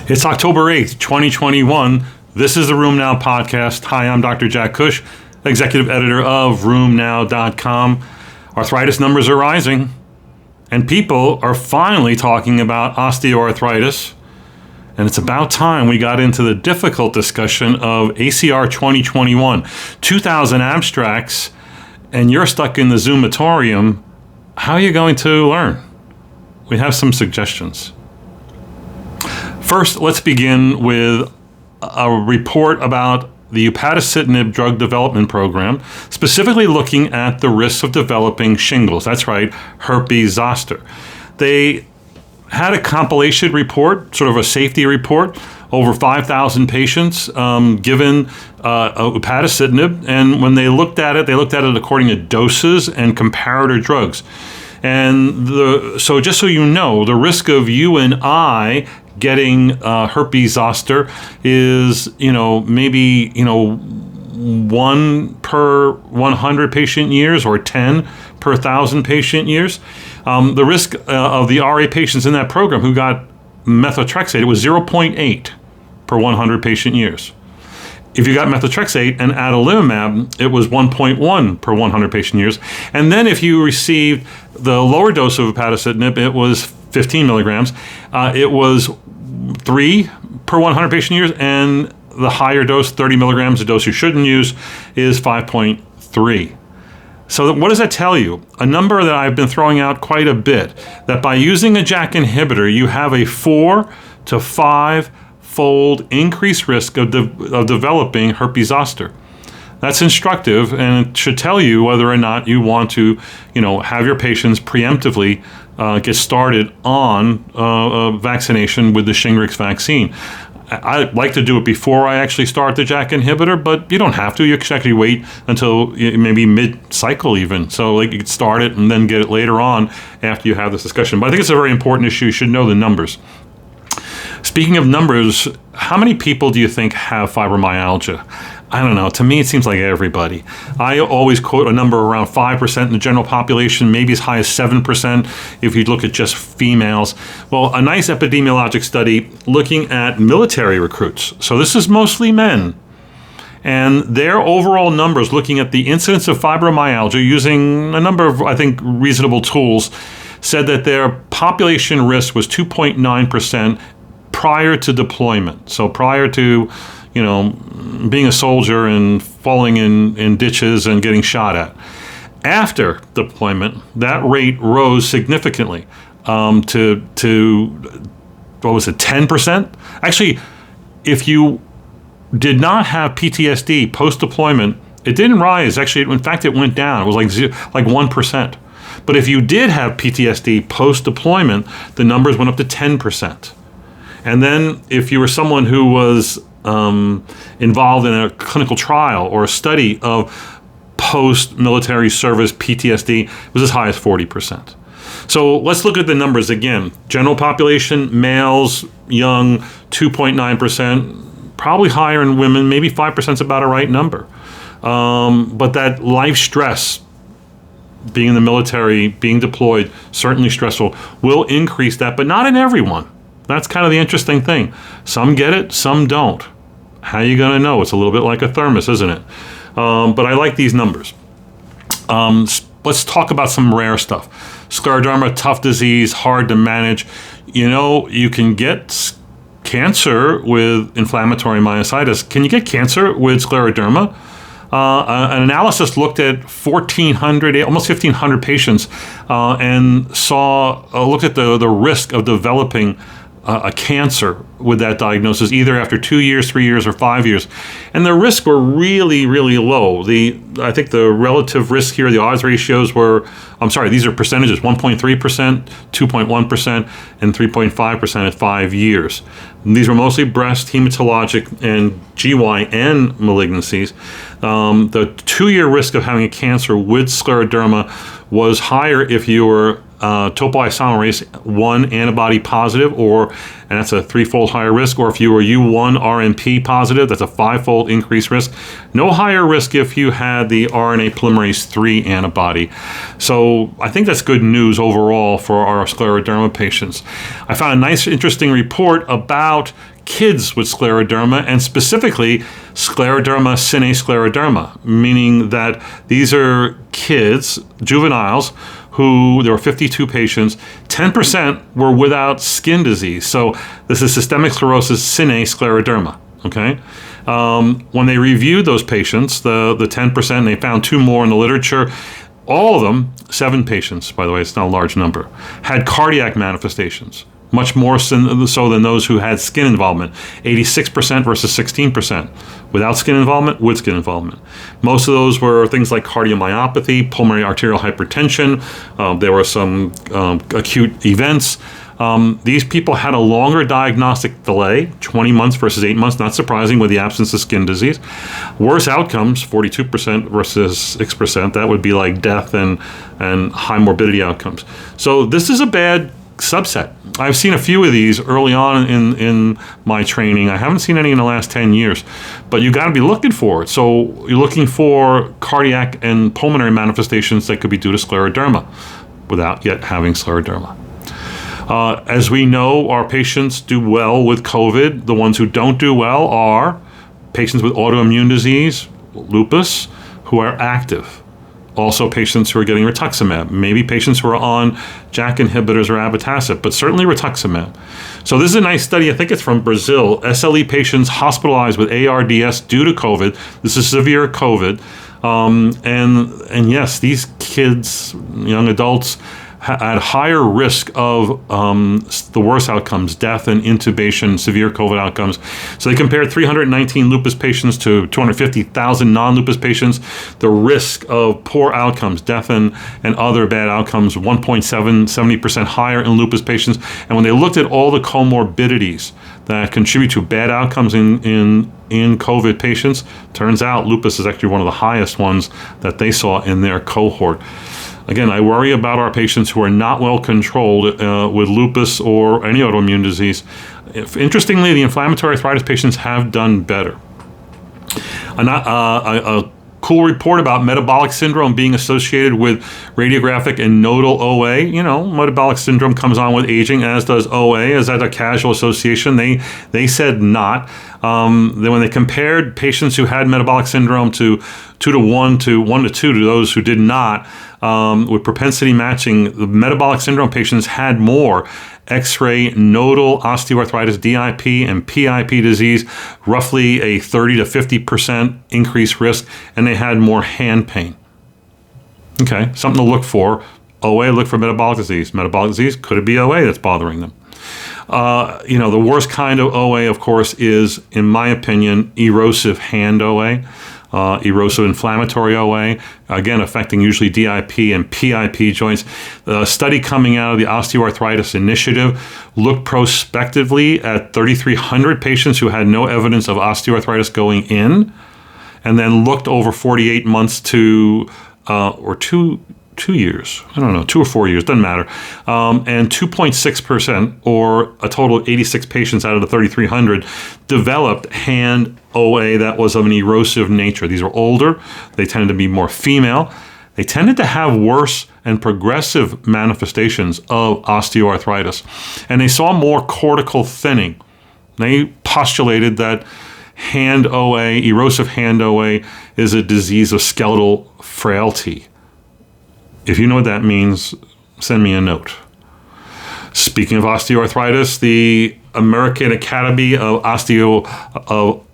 It's October 8th, 2021. This is the RheumNow podcast. Hi, I'm Dr. Jack Cush, executive editor of rheumnow.com. Arthritis numbers are rising, and people are finally talking about osteoarthritis. And it's about time we got into the difficult discussion of ACR 2021. 2,000 abstracts, and you're stuck in the Zoomatorium. How are you going to learn? We have some suggestions. First, let's begin with a report about the upadacitinib drug development program, specifically looking at the risks of developing shingles. That's right, herpes zoster. They had a compilation report, sort of a safety report, over 5,000 patients given upadacitinib. And when they looked at it according to doses and comparator drugs. And so just so you know, the risk of you and I getting herpes zoster is, maybe, 1 per 100 patient years or 10 per 1,000 patient years. The risk of the RA patients in that program who got methotrexate, it was 0.8 per 100 patient years. If you got methotrexate and adalimumab, it was 1.1 per 100 patient years. And then if you received the lower dose of upadacitinib, it was 15 milligrams. It was 3 per 100 patient years, and the higher dose, 30 milligrams, the dose you shouldn't use, is 5.3. So what does that tell you? A number that I've been throwing out quite a bit, that by using a JAK inhibitor, you have a 4 to 5-fold increased risk of developing herpes zoster. That's instructive, and it should tell you whether or not you want to, have your patients preemptively get started on vaccination with the Shingrix vaccine. I like to do it before I actually start the JAK inhibitor, but you don't have to. You can actually wait until maybe mid-cycle even. So you can start it and then get it later on after you have this discussion. But I think it's a very important issue. You should know the numbers. Speaking of numbers, how many people do you think have fibromyalgia? I don't know. To me, it seems like everybody. I always quote a number around 5% in the general population, maybe as high as 7% if you look at just females. Well, a nice epidemiologic study looking at military recruits. So this is mostly men. And their overall numbers, looking at the incidence of fibromyalgia using a number of, I think, reasonable tools, said that their population risk was 2.9% prior to deployment. So prior to being a soldier and falling in ditches and getting shot at. After deployment, that rate rose significantly to 10%? Actually, if you did not have PTSD post-deployment, it didn't rise. Actually, in fact, it went down. It was like 1%. But if you did have PTSD post-deployment, the numbers went up to 10%. And then if you were someone who was involved in a clinical trial or a study of post-military service PTSD, it was as high as 40%. So let's look at the numbers again. General population, males, young, 2.9%, probably higher in women, maybe 5% is about a right number. But that life stress, being in the military, being deployed, certainly stressful, will increase that, but not in everyone. That's kind of the interesting thing. Some get it, some don't. How are you going to know? It's a little bit like a thermos, isn't it? But I like these numbers. Let's talk about some rare stuff. Scleroderma, tough disease, hard to manage. You can get cancer with inflammatory myositis. Can you get cancer with scleroderma? An analysis looked at 1,400, almost 1,500 patients, and looked at the risk of developing a cancer with that diagnosis, either after 2 years, 3 years, or 5 years. And the risks were really, really low. I think the relative risk here, the odds ratios these are percentages, 1.3%, 2.1%, and 3.5% at 5 years. And these were mostly breast, hematologic, and GYN malignancies. The 2-year risk of having a cancer with scleroderma was higher if you were topoisomerase 1 antibody positive, and that's a 3-fold higher risk, or if you were U1 RNP positive, that's a 5-fold increased risk. No higher risk if you had the RNA polymerase 3 antibody. So I think that's good news overall for our scleroderma patients. I found a nice, interesting report about kids with scleroderma, and specifically scleroderma sine scleroderma, meaning that these are kids, juveniles, who, there were 52 patients, 10% were without skin disease. So this is systemic sclerosis sine scleroderma, okay? When they reviewed those patients, the 10%, they found 2 more in the literature. All of them, 7 patients, by the way, it's not a large number, had cardiac manifestations. Much more so than those who had skin involvement, 86% versus 16%. Without skin involvement, with skin involvement. Most of those were things like cardiomyopathy, pulmonary arterial hypertension. There were some acute events. These people had a longer diagnostic delay, 20 months versus 8 months, not surprising with the absence of skin disease. Worse outcomes, 42% versus 6%. That would be like death and high morbidity outcomes. So this is a bad subset. I've seen a few of these early on in my training. I haven't seen any in the last 10 years, but you got to be looking for it. So you're looking for cardiac and pulmonary manifestations that could be due to scleroderma without yet having scleroderma. As we know, our patients do well with COVID. The ones who don't do well are patients with autoimmune disease, lupus, who are active. Also patients who are getting rituximab, maybe patients who are on JAK inhibitors or abatacept, but certainly rituximab. So this is a nice study, I think it's from Brazil, SLE patients hospitalized with ARDS due to COVID. This is severe COVID. And yes, these kids, young adults, at higher risk of the worst outcomes, death and intubation, severe COVID outcomes. So they compared 319 lupus patients to 250,000 non-lupus patients. The risk of poor outcomes, death and other bad outcomes, 70% higher in lupus patients. And when they looked at all the comorbidities that contribute to bad outcomes in COVID patients, turns out lupus is actually one of the highest ones that they saw in their cohort. Again, I worry about our patients who are not well controlled with lupus or any autoimmune disease. Interestingly, the inflammatory arthritis patients have done better. A cool report about metabolic syndrome being associated with radiographic and nodal OA. You know, metabolic syndrome comes on with aging, as does OA. Is that a casual association? They said not. Then when they compared patients who had metabolic syndrome to 2 to 1 to 1 to 2 to those who did not, with propensity matching, the metabolic syndrome patients had more X-ray nodal osteoarthritis, DIP, and PIP disease, roughly a 30 to 50% increased risk, and they had more hand pain. Okay, something to look for. OA, look for metabolic disease. Metabolic disease, could it be OA that's bothering them? The worst kind of OA, of course, is, in my opinion, erosive hand OA. Erosive inflammatory OA, again, affecting usually DIP and PIP joints. The study coming out of the Osteoarthritis Initiative looked prospectively at 3,300 patients who had no evidence of osteoarthritis going in, and then looked over 48 months or 2 years, I don't know, 2 or 4 years, doesn't matter, and 2.6%, or a total of 86 patients out of the 3,300, developed hand OA that was of an erosive nature. These were older, they tended to be more female, they tended to have worse and progressive manifestations of osteoarthritis, and they saw more cortical thinning. They postulated that hand OA, erosive hand OA, is a disease of skeletal frailty. If you know what that means, send me a note. Speaking of osteoarthritis, the American Academy of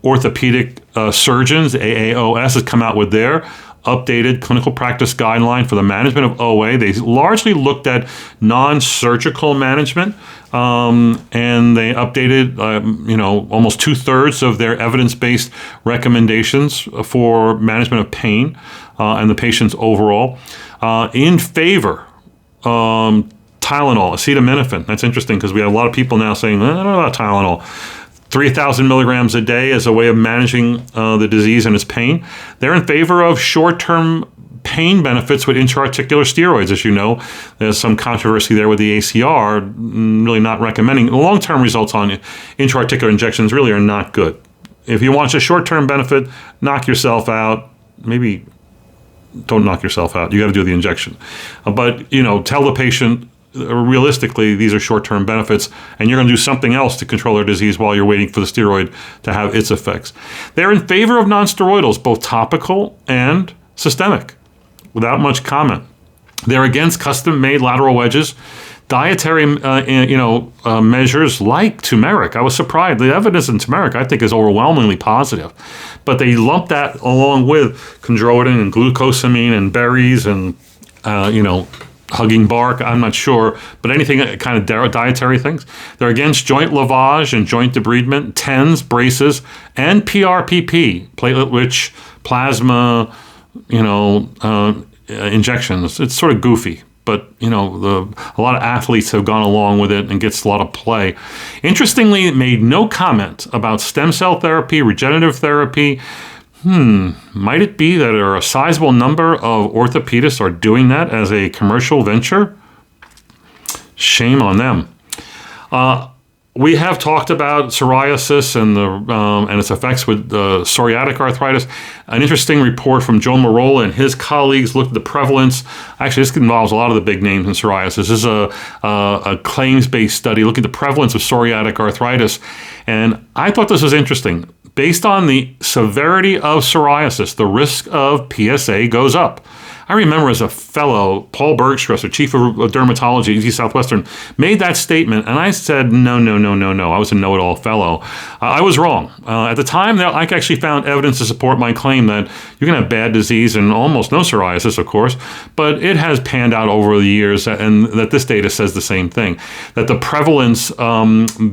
Orthopedic Surgeons, AAOS, has come out with their updated clinical practice guideline for the management of OA. They largely looked at non-surgical management, and they updated, almost 2/3 of their evidence-based recommendations for management of pain and the patients overall. In favor, Tylenol, acetaminophen. That's interesting because we have a lot of people now saying, I don't know about Tylenol. 3,000 milligrams a day as a way of managing the disease and its pain. They're in favor of short-term pain benefits with intra-articular steroids. As you know, there's some controversy there with the ACR, really not recommending. The long-term results on intra-articular injections really are not good. If you want a short-term benefit, knock yourself out. Maybe don't knock yourself out. You got to do the injection. But, tell the patient, realistically, these are short-term benefits, and you're going to do something else to control their disease while you're waiting for the steroid to have its effects. They're in favor of nonsteroidals, both topical and systemic, without much comment. They're against custom-made lateral wedges, dietary, measures like turmeric. I was surprised. The evidence in turmeric, I think, is overwhelmingly positive. But they lump that along with chondroitin and glucosamine and berries and, hugging bark, I'm not sure, but anything kind of dietary things. They're against joint lavage and joint debridement, TENS, braces, and PRPP, platelet-rich plasma, injections. It's sort of goofy, but, a lot of athletes have gone along with it and gets a lot of play. Interestingly, it made no comment about stem cell therapy, regenerative therapy. Might it be that a sizable number of orthopedists are doing that as a commercial venture? Shame on them. We have talked about psoriasis and its effects with psoriatic arthritis. An interesting report from Joe Marola and his colleagues looked at the prevalence. Actually, this involves a lot of the big names in psoriasis. This is a claims-based study looking at the prevalence of psoriatic arthritis. And I thought this was interesting. Based on the severity of psoriasis, the risk of PSA goes up. I remember as a fellow, Paul Bergstresser, chief of dermatology at UT Southwestern, made that statement, and I said, no. I was a know-it-all fellow. I was wrong. At the time, I actually found evidence to support my claim that you can have bad disease and almost no psoriasis, of course, but it has panned out over the years, and that this data says the same thing, that the prevalence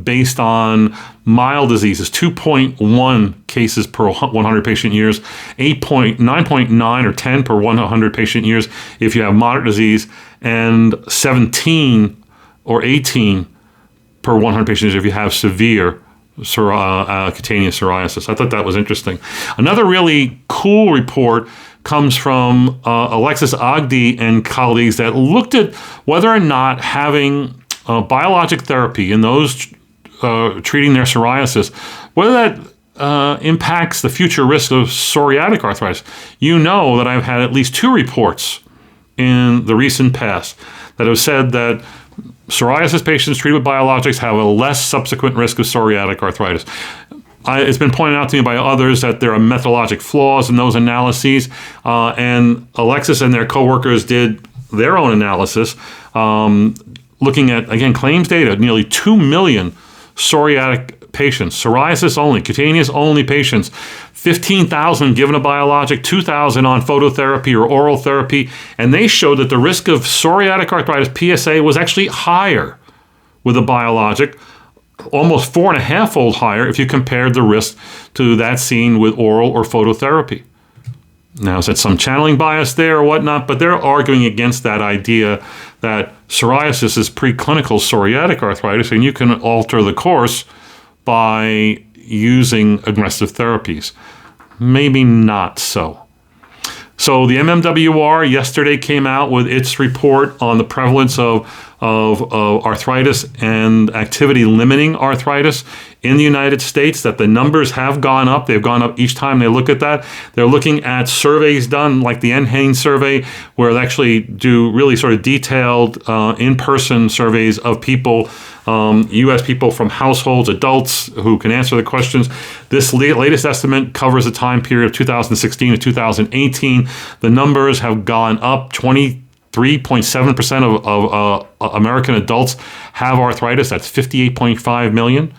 based on mild disease is 2.1 cases per 100 patient years, 9.9 or 10 per 100 patient years if you have moderate disease, and 17 or 18 per 100 patient years if you have severe cutaneous psoriasis. I thought that was interesting. Another really cool report comes from Alexis Agdi and colleagues that looked at whether or not having biologic therapy in those treating their psoriasis, whether that impacts the future risk of psoriatic arthritis. You know that I've had at least 2 reports in the recent past that have said that psoriasis patients treated with biologics have a less subsequent risk of psoriatic arthritis. It's been pointed out to me by others that there are methodologic flaws in those analyses, and Alexis and their coworkers did their own analysis, looking at, again, claims data, nearly 2 million psoriatic patients, psoriasis only, cutaneous only patients, 15,000 given a biologic, 2,000 on phototherapy or oral therapy, and they showed that the risk of psoriatic arthritis, PSA, was actually higher with a biologic, almost 4.5-fold higher if you compared the risk to that seen with oral or phototherapy. Now, is that some channeling bias there or whatnot? But they're arguing against that idea that psoriasis is preclinical psoriatic arthritis, and you can alter the course by using aggressive therapies. Maybe not so. So the MMWR yesterday came out with its report on the prevalence of arthritis and activity-limiting arthritis in the United States, that the numbers have gone up. They've gone up each time they look at that. They're looking at surveys done like the NHANES survey, where they actually do really sort of detailed in-person surveys of people, U.S. people from households, adults who can answer the questions. This latest estimate covers the time period of 2016 to 2018. The numbers have gone up. 23.7% of American adults have arthritis. That's 58.5 million.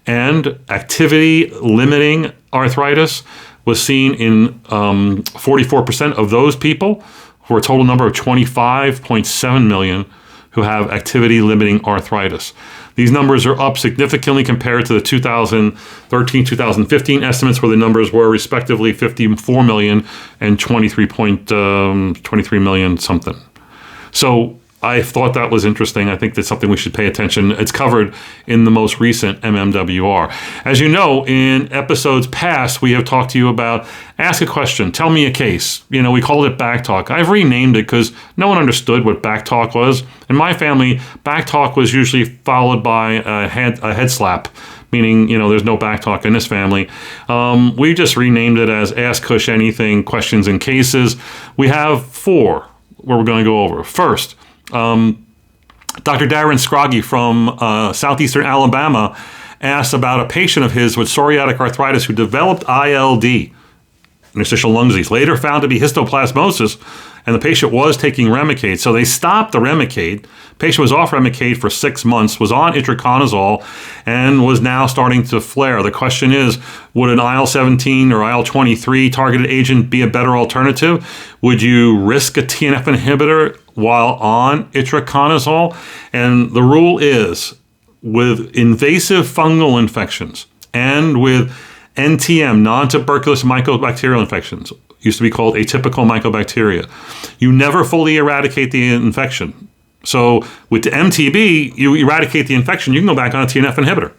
And activity-limiting arthritis was seen in 44% of those people, for a total number of 25.7 million who have activity-limiting arthritis. These numbers are up significantly compared to the 2013-2015 estimates, where the numbers were respectively 54 million and 23 million something. So I thought that was interesting. I think that's something we should pay attention. It's covered in the most recent MMWR. As you know, in episodes past, we have talked to you about ask a question, tell me a case. We called it back talk. I've renamed it because no one understood what back talk was. In my family, back talk was usually followed by a head slap, meaning, there's no back talk in this family. We just renamed it as Ask Cush Anything, Questions and Cases. We have 4 where we're going to go over. First, Dr. Darren Scroggy from southeastern Alabama asked about a patient of his with psoriatic arthritis who developed ILD, interstitial lung disease, later found to be histoplasmosis, and the patient was taking Remicade. So they stopped the Remicade. Patient was off Remicade for 6 months, was on itraconazole, and was now starting to flare. The question is, would an IL-17 or IL-23 targeted agent be a better alternative? Would you risk a TNF inhibitor while on itraconazole? And the rule is, with invasive fungal infections and with NTM, non-tuberculous mycobacterial infections, used to be called atypical mycobacteria, you never fully eradicate the infection. So with the MTB, you eradicate the infection, you can go back on a TNF inhibitor.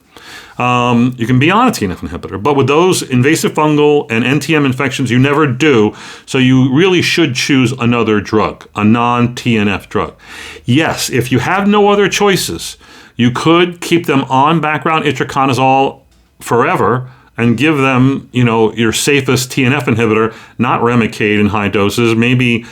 You can be on a TNF inhibitor, but with those invasive fungal and NTM infections, you never do. So you really should choose another drug, a non-TNF drug. Yes, if you have no other choices, you could keep them on background itraconazole forever and give them, your safest TNF inhibitor, not Remicade in high doses, maybe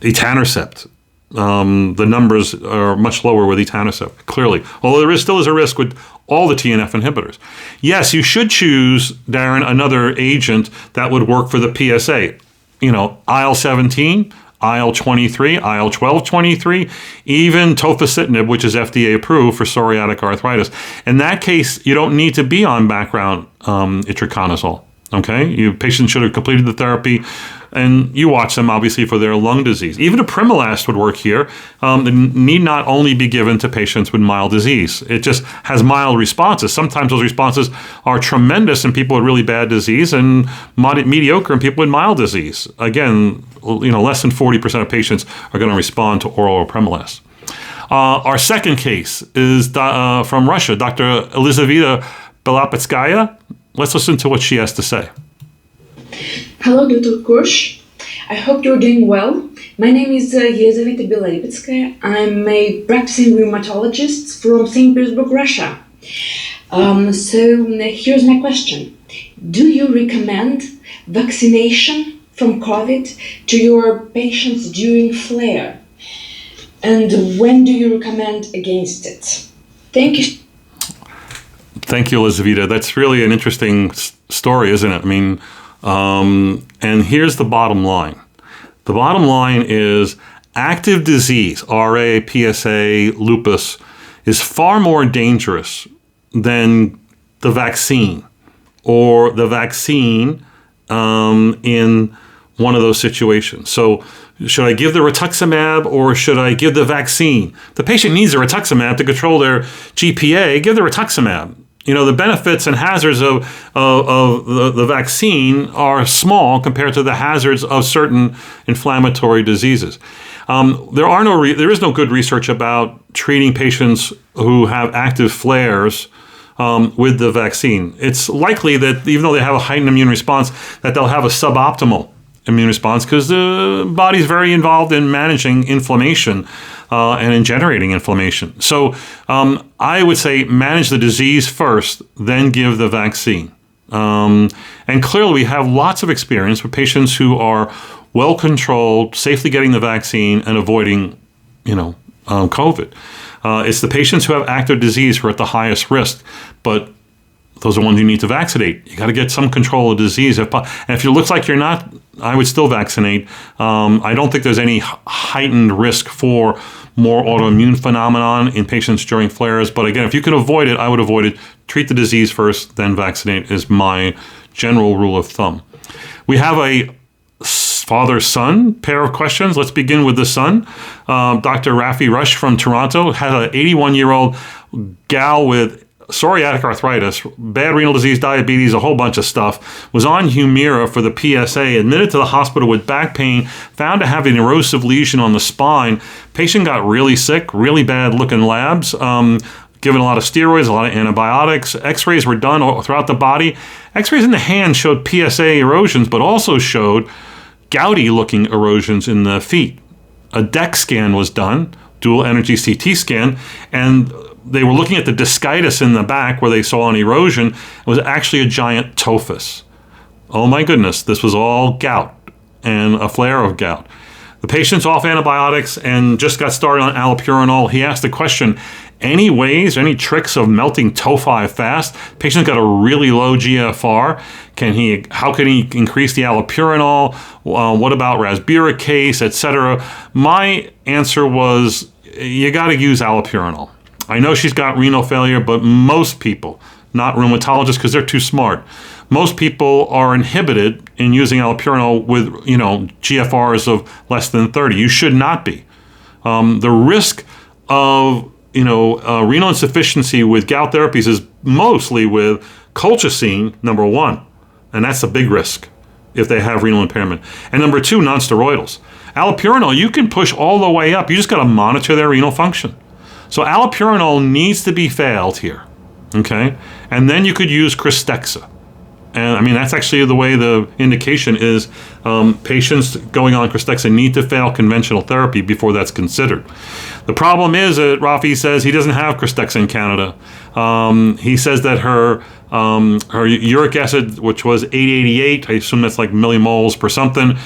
etanercept. The numbers are much lower with etanercept, clearly. Although there still is a risk with all the TNF inhibitors. Yes, you should choose, Darren, another agent that would work for the PSA. IL-17, IL-23, IL-12-23, even tophus, which is FDA approved for psoriatic arthritis. In that case, you don't need to be on background itraconazole. Okay, patients should have completed the therapy, and you watch them obviously for their lung disease. Even a Primolast would work here. It need not only be given to patients with mild disease. It just has mild responses. Sometimes those responses are tremendous in people with really bad disease and mediocre in people with mild disease. Again, less than 40% of patients are going to respond to oral Primolast. Our second case is from Russia, Dr. Elizaveta Belapetskaya. Let's listen to what she has to say. Hello, Dr. Kush. I hope you're doing well. My name is Elizaveta Belapetskaya. I'm a practicing rheumatologist from St. Petersburg, Russia. So here's my question. Do you recommend vaccination from COVID to your patients during flare? And when do you recommend against it? Thank you. Thank you, Elizaveta. That's really an interesting story, isn't it? I mean, and here's the bottom line. The bottom line is active disease, RA, PSA, lupus, is far more dangerous than the vaccine or the vaccine in one of those situations. So should I give the Rituximab or should I give the vaccine? The patient needs a Rituximab to control their GPA. Give the Rituximab. The benefits and hazards of the vaccine are small compared to the hazards of certain inflammatory diseases. There is no good research about treating patients who have active flares with the vaccine. It's likely that even though they have a heightened immune response, that they'll have a suboptimal immune response because the body's very involved in managing inflammation and in generating inflammation. So I would say manage the disease first, then give the vaccine. And clearly we have lots of experience with patients who are well controlled, safely getting the vaccine and avoiding, COVID. It's the patients who have active disease who are at the highest risk, but those are ones you need to vaccinate. You got to get some control of disease. And if it looks like you're not, I would still vaccinate. I don't think there's any heightened risk for more autoimmune phenomenon in patients during flares. But again, if you can avoid it, I would avoid it. Treat the disease first, then vaccinate is my general rule of thumb. We have a father-son pair of questions. Let's begin with the son. Dr. Rafi Rush from Toronto had an 81-year-old gal with psoriatic arthritis, bad renal disease, diabetes, a whole bunch of stuff, was on Humira for the PSA, admitted to the hospital with back pain, found to have an erosive lesion on the spine. Patient got really sick, really bad looking labs, given a lot of steroids, a lot of antibiotics. X-rays were done throughout the body. X-rays in the hand showed PSA erosions, but also showed gouty looking erosions in the feet. A DEX scan was done, dual energy CT scan, and they were looking at the discitis in the back where they saw an erosion. It was actually a giant tophus. Oh my goodness, this was all gout and a flare of gout. The patient's off antibiotics and just got started on allopurinol. He asked the question, any ways, any tricks of melting tophi fast? Patient's got a really low GFR. How can he increase the allopurinol? What about rasburicase, etc.? My answer was, you got to use allopurinol. I know she's got renal failure, but most people, not rheumatologists because they're too smart, most people are inhibited in using allopurinol with, GFRs of less than 30. You should not be. The risk of, renal insufficiency with gout therapies is mostly with colchicine, number one, and that's a big risk if they have renal impairment. And number two, nonsteroidals. Allopurinol, you can push all the way up. You just got to monitor their renal function. So allopurinol needs to be failed here, okay? And then you could use Krystexxa. And that's actually the way the indication is. Patients going on Krystexxa need to fail conventional therapy before that's considered. The problem is that Rafi says he doesn't have Krystexxa in Canada. He says that her uric acid, which was 888, I assume that's like millimoles per something,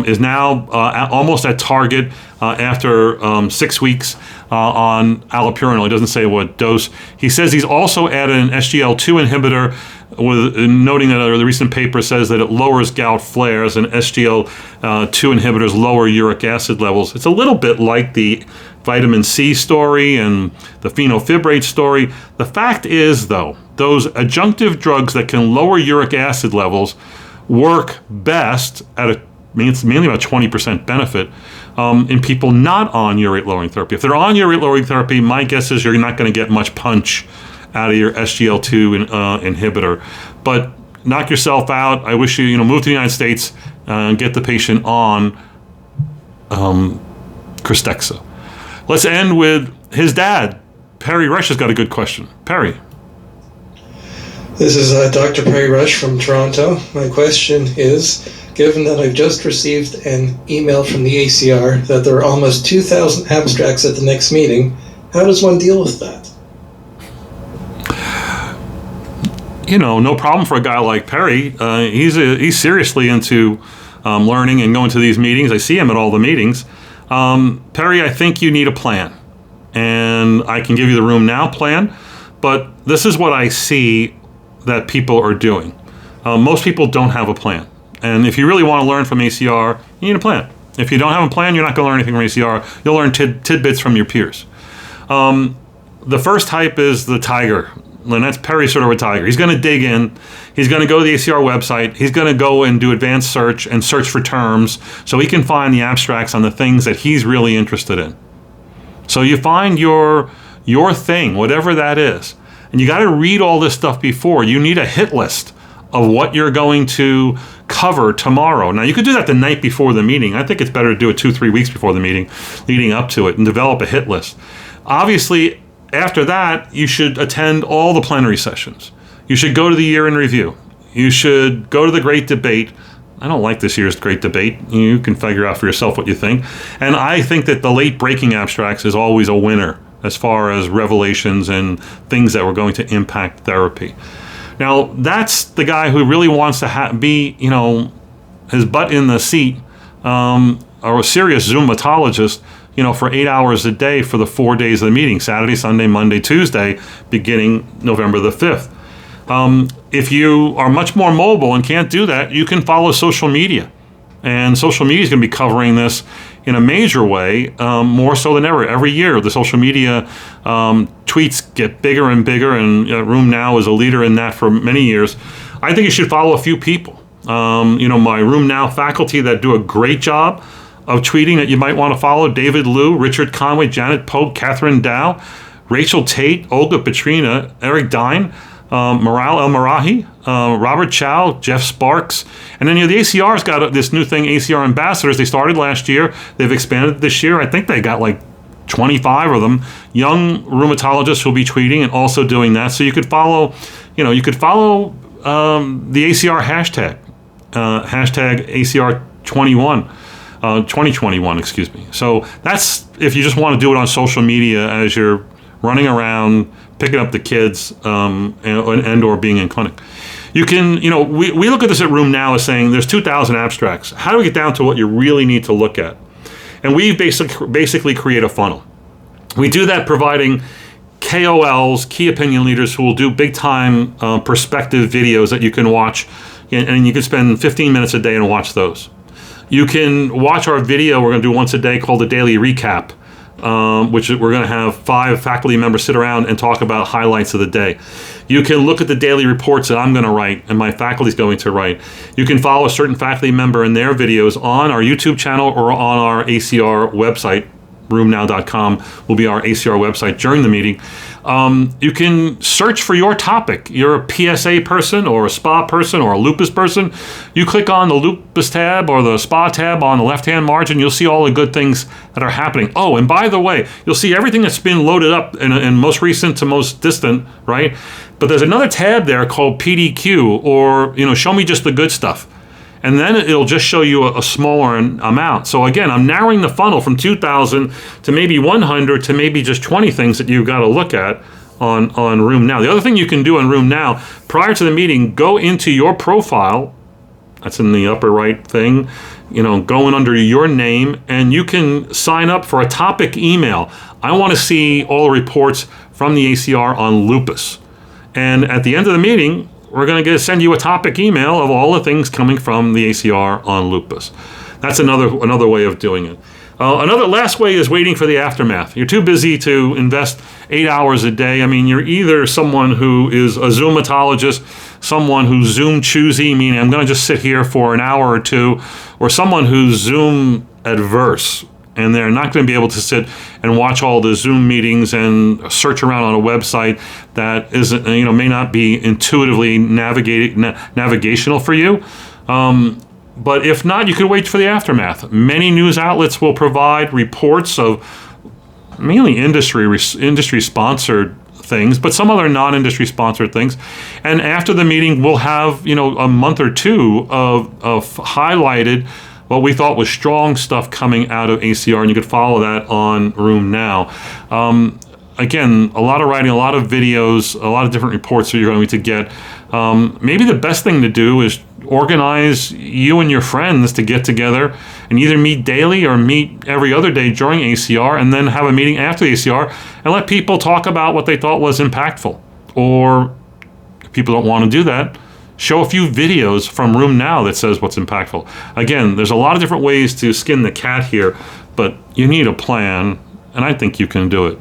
is now almost at target after 6 weeks on allopurinol. He doesn't say what dose. He says he's also added an SGL2 inhibitor, with noting that the recent paper says that it lowers gout flares, and SGL2 inhibitors lower uric acid levels. It's a little bit like the vitamin C story and the fenofibrate story. The fact is, though, those adjunctive drugs that can lower uric acid levels work best it's mainly about 20% benefit in people not on urate lowering therapy. If they're on urate lowering therapy, my guess is you're not going to get much punch out of your SGL2 inhibitor. But knock yourself out. I wish you, move to the United States and get the patient on Krystexxa. Let's end with his dad. Perry Rush has got a good question. Perry. This is Dr. Perry Rush from Toronto. My question is, given that I've just received an email from the ACR that there are almost 2,000 abstracts at the next meeting, how does one deal with that? No problem for a guy like Perry. He's seriously into learning and going to these meetings. I see him at all the meetings. Perry, I think you need a plan. And I can give you the RheumNow plan, but this is what I see that people are doing. Most people don't have a plan. And if you really want to learn from ACR, you need a plan. If you don't have a plan, you're not going to learn anything from ACR. You'll learn tidbits from your peers. The first type is the tiger. And that's Perry, sort of a tiger. He's going to dig in. He's going to go to the ACR website. He's going to go and do advanced search and search for terms so he can find the abstracts on the things that he's really interested in. So you find your thing, whatever that is. And you got to read all this stuff before. You need a hit list of what you're going to cover tomorrow. Now, you could do that the night before the meeting. I think it's better to do it 2-3 weeks before the meeting, leading up to it, and develop a hit list. Obviously, after that, you should attend all the plenary sessions. You should go to the year in review. You should go to the great debate. I don't like this year's great debate. You can figure out for yourself what you think. And I think that the late breaking abstracts is always a winner as far as revelations and things that were going to impact therapy. Now, that's the guy who really wants to be, his butt in the seat, or a serious rheumatologist, for 8 hours a day for the 4 days of the meeting, Saturday, Sunday, Monday, Tuesday, beginning November the 5th. If you are much more mobile and can't do that, you can follow social media. And social media is going to be covering this in a major way, more so than ever. Every year, the social media tweets get bigger and bigger, and RheumNow is a leader in that for many years. I think you should follow a few people. My RheumNow faculty that do a great job of tweeting that you might want to follow: David Liu, Richard Conway, Janet Pope, Catherine Dow. Rachel Tate, Olga Petrina, Eric Dine, Maral El Marahi, Robert Chow, Jeff Sparks. And then, the ACR's got this new thing, ACR Ambassadors. They started last year. They've expanded this year. I think they got like 25 of them. Young rheumatologists who'll be tweeting and also doing that. So you could follow, the ACR hashtag, hashtag ACR 2021, excuse me. So that's if you just want to do it on social media as you're running around, picking up the kids, and or being in clinic. You can, we look at this at RheumNow as saying there's 2,000 abstracts. How do we get down to what you really need to look at? And we basically create a funnel. We do that providing KOLs, key opinion leaders, who will do big-time perspective videos that you can watch, and you can spend 15 minutes a day and watch those. You can watch our video we're going to do once a day called the Daily Recap, which we're going to have 5 faculty members sit around and talk about highlights of the day. You can look at the daily reports that I'm going to write and my faculty's going to write. You can follow a certain faculty member in their videos on our YouTube channel or on our ACR website. RheumNow.com will be our ACR website during the meeting. You can search for your topic. You're a PSA person or a SPA person or a lupus person. You click on the lupus tab or the SPA tab on the left-hand margin. You'll see all the good things that are happening. Oh, and by the way, you'll see everything that's been loaded up in most recent to most distant, right? But there's another tab there called PDQ, or, show me just the good stuff. And then it'll just show you a smaller amount. So again, I'm narrowing the funnel from 2,000 to maybe 100 to maybe just 20 things that you've got to look at on RheumNow. The other thing you can do on RheumNow, prior to the meeting, go into your profile. That's in the upper right thing, going under your name, and you can sign up for a topic email. I want to see all the reports from the ACR on lupus. And at the end of the meeting, we're going to send you a topic email of all the things coming from the ACR on lupus. That's another way of doing it. Another last way is waiting for the aftermath. You're too busy to invest 8 hours a day. I mean, you're either someone who is a Zoomatologist, someone who's Zoom choosy, meaning I'm going to just sit here for an hour or two, or someone who's Zoom adverse, and they're not going to be able to sit and watch all the Zoom meetings and search around on a website that isn't, may not be intuitively navigational for you. But if not, you could wait for the aftermath. Many news outlets will provide reports of mainly industry-sponsored things, but some other non-industry sponsored things. And after the meeting, we'll have, a month or two of highlighted what we thought was strong stuff coming out of ACR, and you could follow that on RheumNow. Again, a lot of writing, a lot of videos, a lot of different reports that you're going to get. Maybe the best thing to do is organize you and your friends to get together and either meet daily or meet every other day during ACR, and then have a meeting after the ACR and let people talk about what they thought was impactful. Or if people don't want to do that, show a few videos from RheumNow that says what's impactful. Again, there's a lot of different ways to skin the cat here, but you need a plan, and I think you can do it.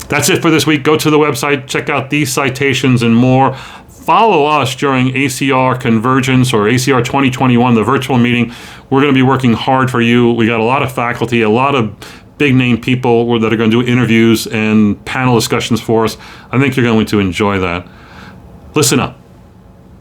That's it for this week. Go to the website, check out these citations and more. Follow us during ACR Convergence or ACR 2021, the virtual meeting. We're going to be working hard for you. We got a lot of faculty, a lot of big name people that are going to do interviews and panel discussions for us. I think you're going to enjoy that. Listen up.